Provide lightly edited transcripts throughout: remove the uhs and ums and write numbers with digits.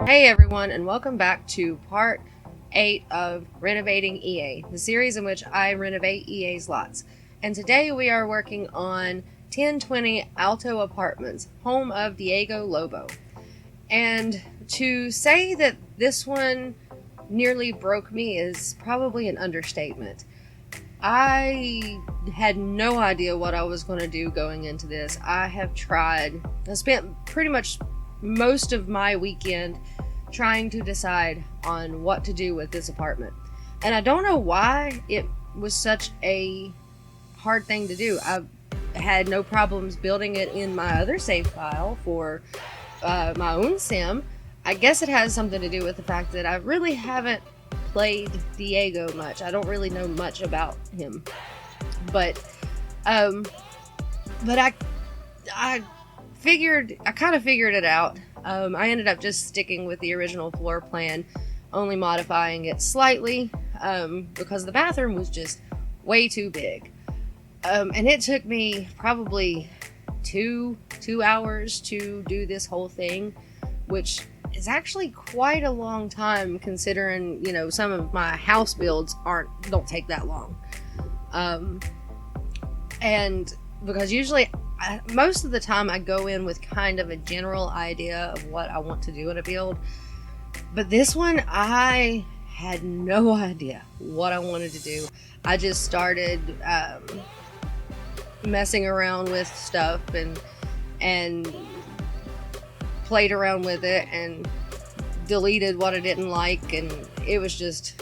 Hey everyone, and welcome back to part 8 of Renovating EA, the series in which I renovate EA's lots. And today we are working on 1020 Alto Apartments, home of Diego Lobo. And to say that this one nearly broke me is probably an understatement. I had no idea what I was going to do going into this. I spent pretty much most of my weekend trying to decide on what to do with this apartment. And I don't know why it was such a hard thing to do. I had no problems building it in my other save file for my own sim. I guess it has something to do with the fact that I really haven't played Diego much. I don't really know much about him. But I kind of figured it out. I ended up just sticking with the original floor plan, only modifying it slightly because the bathroom was just way too big. And it took me probably two hours to do this whole thing, which is actually quite a long time considering, you know, some of my house builds don't take that long. And because usually most of the time I go in with kind of a general idea of what I want to do in a build, but this one I had no idea what I wanted to do. I just started messing around with stuff and played around with it and deleted what I didn't like, and it was just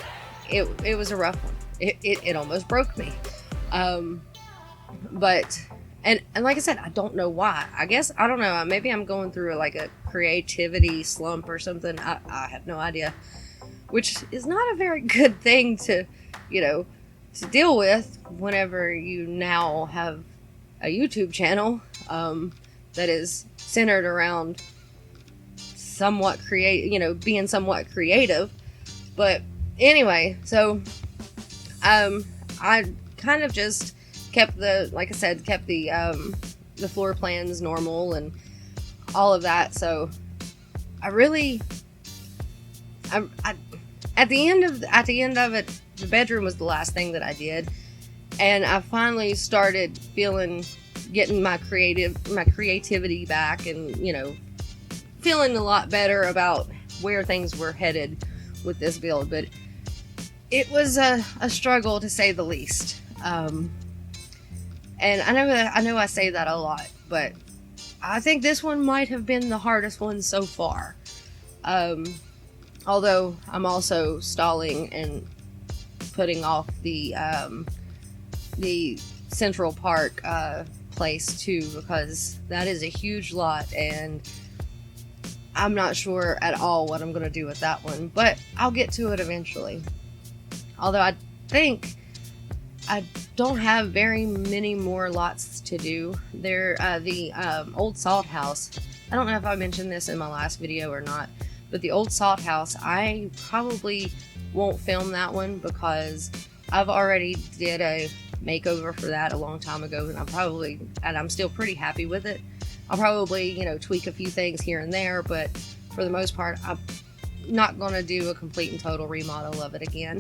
it was a rough one. It almost broke me. But And like I said, I don't know why. I guess, I don't know, maybe I'm going through a creativity slump or something. I have no idea. Which is not a very good thing to deal with whenever you now have a YouTube channel that is centered around being somewhat creative. But anyway, so I kind of just kept the floor plans normal and all of that. So at the end of it, the bedroom was the last thing that I did, and I finally started getting my creativity back, and feeling a lot better about where things were headed with this build. But it was a struggle, to say the least. And I know I say that a lot, but I think this one might have been the hardest one so far. Although I'm also stalling and putting off the Central Park place too, because that is a huge lot, and I'm not sure at all what I'm going to do with that one, but I'll get to it eventually. Although I think I don't have very many more lots to do. The old salt house. I don't know if I mentioned this in my last video or not, but the old salt house, I probably won't film that one because I've already did a makeover for that a long time ago, and I'm still pretty happy with it. I'll probably, tweak a few things here and there, but for the most part, I'm not going to do a complete and total remodel of it again.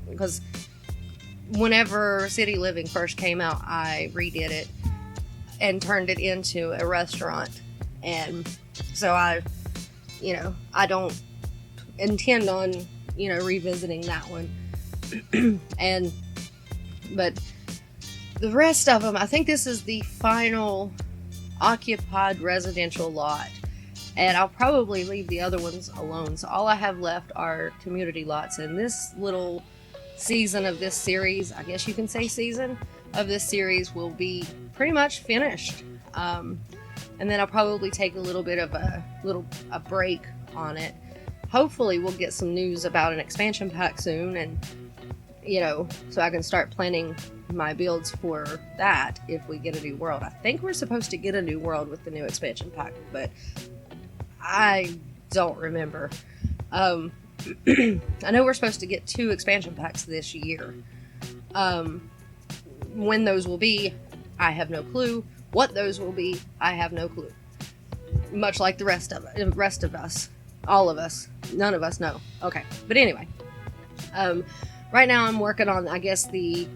Because whenever City Living first came out, I redid it and turned it into a restaurant. And so I don't intend on, revisiting that one. But the rest of them, I think this is the final occupied residential lot, and I'll probably leave the other ones alone. So all I have left are community lots, and this little season of this series, I guess you can say season of this series, will be pretty much finished. And then I'll probably take a little bit of a break on it. Hopefully we'll get some news about an expansion pack soon, and so I can start planning my builds for that if we get a new world. I think we're supposed to get a new world with the new expansion pack, but I don't remember. I know we're supposed to get 2 expansion packs this year. When those will be, I have no clue. What those will be, I have no clue. much like the rest of us, all of us. None of us know. Okay, but anyway, right now I'm working on, I guess, the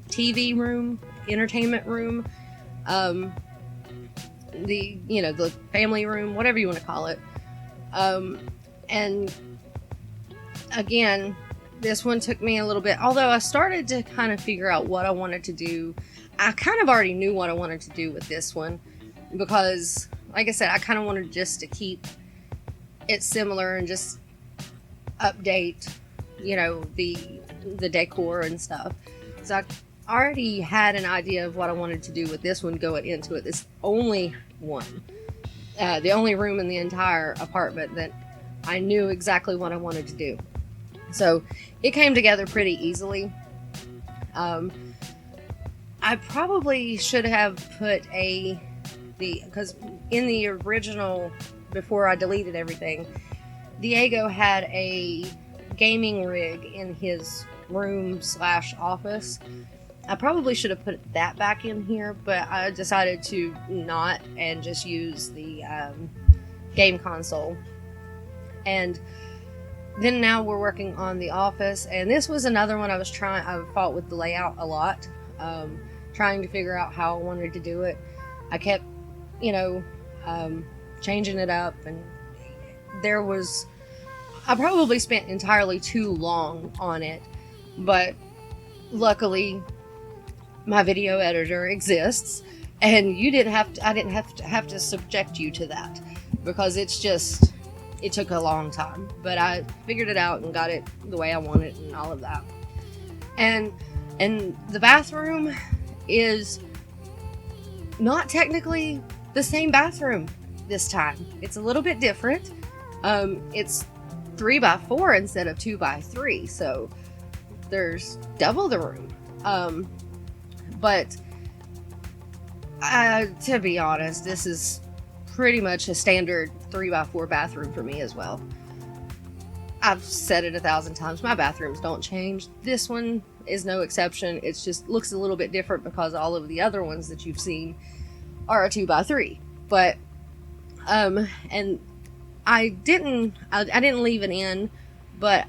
TV room, entertainment room, the family room, whatever you want to call it. And again, this one took me a little bit, although I started to kind of figure out what I wanted to do. I kind of already knew what I wanted to do with this one, because like I said, I kind of wanted just to keep it similar and just update, the decor and stuff. So I already had an idea of what I wanted to do with this one going into it. This only one, the only room in the entire apartment that I knew exactly what I wanted to do. So it came together pretty easily. I probably should have put because in the original, before I deleted everything, Diego had a gaming rig in his room / office. I probably should have put that back in here, but I decided to not and just use the game console. And then now we're working on the office, and this was another one I fought with the layout a lot, trying to figure out how I wanted to do it. I kept, changing it up, and I probably spent entirely too long on it, but luckily my video editor exists, and I didn't have to subject you to that, because it took a long time, but I figured it out and got it the way I want it and all of that. And the bathroom is not technically the same bathroom this time. It's a little bit different. It's 3x4 instead of 2x3, so there's double the room. But to be honest, this is pretty much a standard 3x4 bathroom for me as well. I've said it 1,000 times, my bathrooms don't change. This one is no exception. It just looks a little bit different because all of the other ones that you've seen are a 2x3. But and I didn't leave it in, but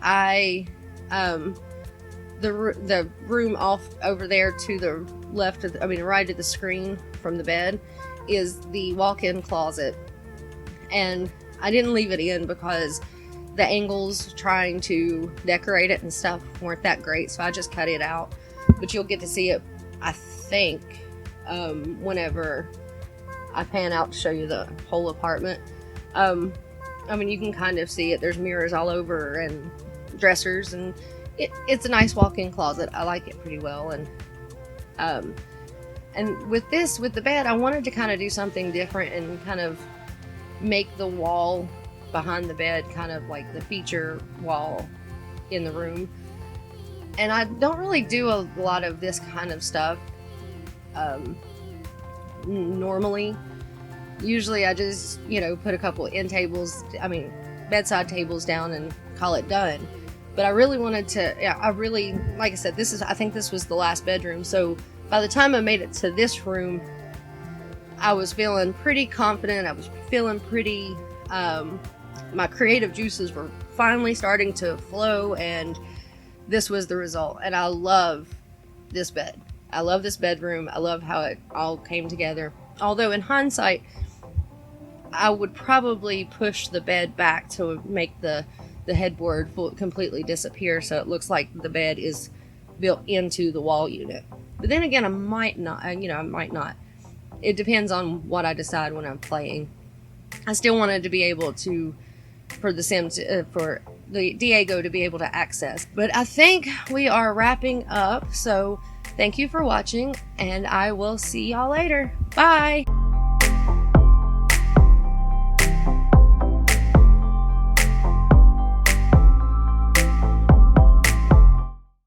the room off over there to the left of right of the screen from the bed is the walk-in closet, and I didn't leave it in because the angles trying to decorate it and stuff weren't that great, so I just cut it out. But you'll get to see it, I think, whenever I pan out to show you the whole apartment. You can kind of see it. There's mirrors all over and dressers, and it's a nice walk-in closet. I like it pretty well. And with the bed, I wanted to kind of do something different and kind of make the wall behind the bed kind of like the feature wall in the room. And I don't really do a lot of this kind of stuff normally. Usually I just, put a couple bedside tables down and call it done. But I really wanted to, like I said, I think this was the last bedroom. So by the time I made it to this room, I was feeling pretty confident. I was feeling pretty, my creative juices were finally starting to flow, and this was the result. And I love this bed. I love this bedroom. I love how it all came together. Although in hindsight, I would probably push the bed back to make the headboard completely disappear, so it looks like the bed is built into the wall unit. But then again, I might not. It depends on what I decide when I'm playing. I still wanted to be able to, for the Diego to be able to access. But I think we are wrapping up, so thank you for watching, and I will see y'all later. Bye!